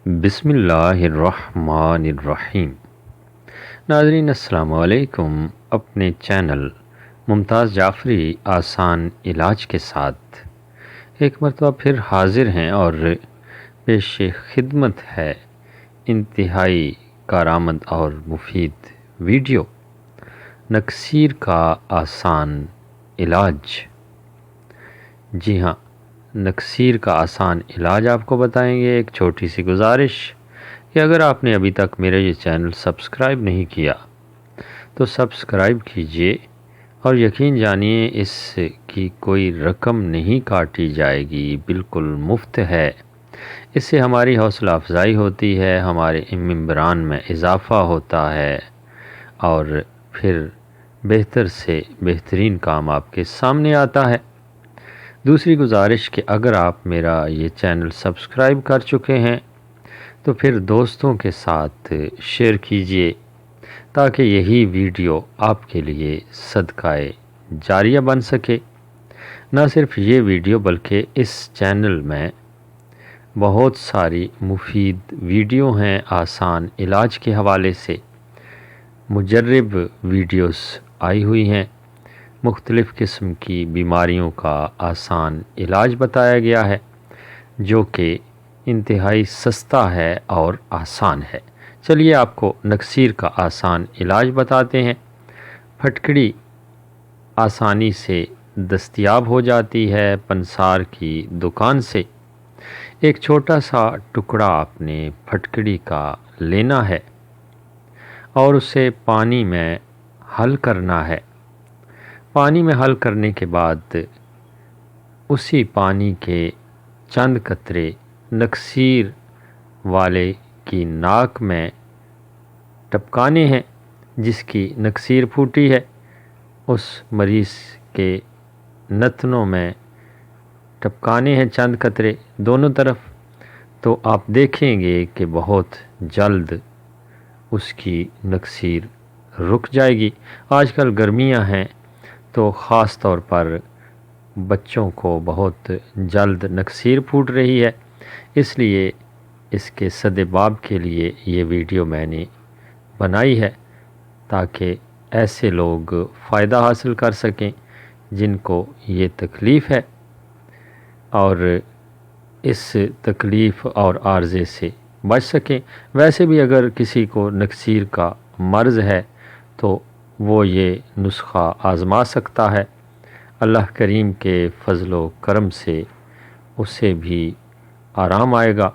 بسم اللہ الرحمن الرحیم۔ ناظرین السلام علیکم۔ اپنے چینل ممتاز جعفری آسان علاج کے ساتھ ایک مرتبہ پھر حاضر ہیں اور پیش خدمت ہے انتہائی کارآمد اور مفید ویڈیو نکسیر کا آسان علاج۔ جی ہاں، نکسیر کا آسان علاج آپ کو بتائیں گے۔ ایک چھوٹی سی گزارش کہ اگر آپ نے ابھی تک میرا یہ چینل سبسکرائب نہیں کیا تو سبسکرائب کیجئے اور یقین جانیے اس کی کوئی رقم نہیں کاٹی جائے گی، بالکل مفت ہے۔ اس سے ہماری حوصلہ افزائی ہوتی ہے، ہمارے ممبران میں اضافہ ہوتا ہے اور پھر بہتر سے بہترین کام آپ کے سامنے آتا ہے۔ دوسری گزارش کہ اگر آپ میرا یہ چینل سبسکرائب کر چکے ہیں تو پھر دوستوں کے ساتھ شیئر کیجئے تاکہ یہی ویڈیو آپ کے لیے صدقہ جاریہ بن سکے۔ نہ صرف یہ ویڈیو بلکہ اس چینل میں بہت ساری مفید ویڈیو ہیں آسان علاج کے حوالے سے، مجرب ویڈیوز آئی ہوئی ہیں۔ مختلف قسم کی بیماریوں کا آسان علاج بتایا گیا ہے جو کہ انتہائی سستا ہے اور آسان ہے۔ چلیے آپ کو نکسیر کا آسان علاج بتاتے ہیں۔ پھٹکڑی آسانی سے دستیاب ہو جاتی ہے پنسار کی دکان سے۔ ایک چھوٹا سا ٹکڑا آپ نے پھٹکڑی کا لینا ہے اور اسے پانی میں حل کرنا ہے۔ پانی میں حل کرنے کے بعد اسی پانی کے چند قطرے نکسیر والے کی ناک میں ٹپکانے ہیں۔ جس کی نکسیر پھوٹی ہے اس مریض کے نتنوں میں ٹپکانے ہیں چند قطرے دونوں طرف، تو آپ دیکھیں گے کہ بہت جلد اس کی نکسیر رک جائے گی۔ آج کل گرمیاں ہیں تو خاص طور پر بچوں کو بہت جلد نکسیر پھوٹ رہی ہے، اس لیے اس کے سدباب کے لیے یہ ویڈیو میں نے بنائی ہے تاکہ ایسے لوگ فائدہ حاصل کر سکیں جن کو یہ تکلیف ہے اور اس تکلیف اور عارضے سے بچ سکیں۔ ویسے بھی اگر کسی کو نکسیر کا مرض ہے تو وہ یہ نسخہ آزما سکتا ہے، اللہ کریم کے فضل و کرم سے اسے بھی آرام آئے گا۔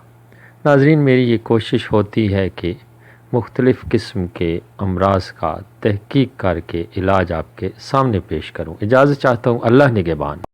ناظرین، میری یہ کوشش ہوتی ہے کہ مختلف قسم کے امراض کا تحقیق کر کے علاج آپ کے سامنے پیش کروں۔ اجازت چاہتا ہوں، اللہ نگہبان۔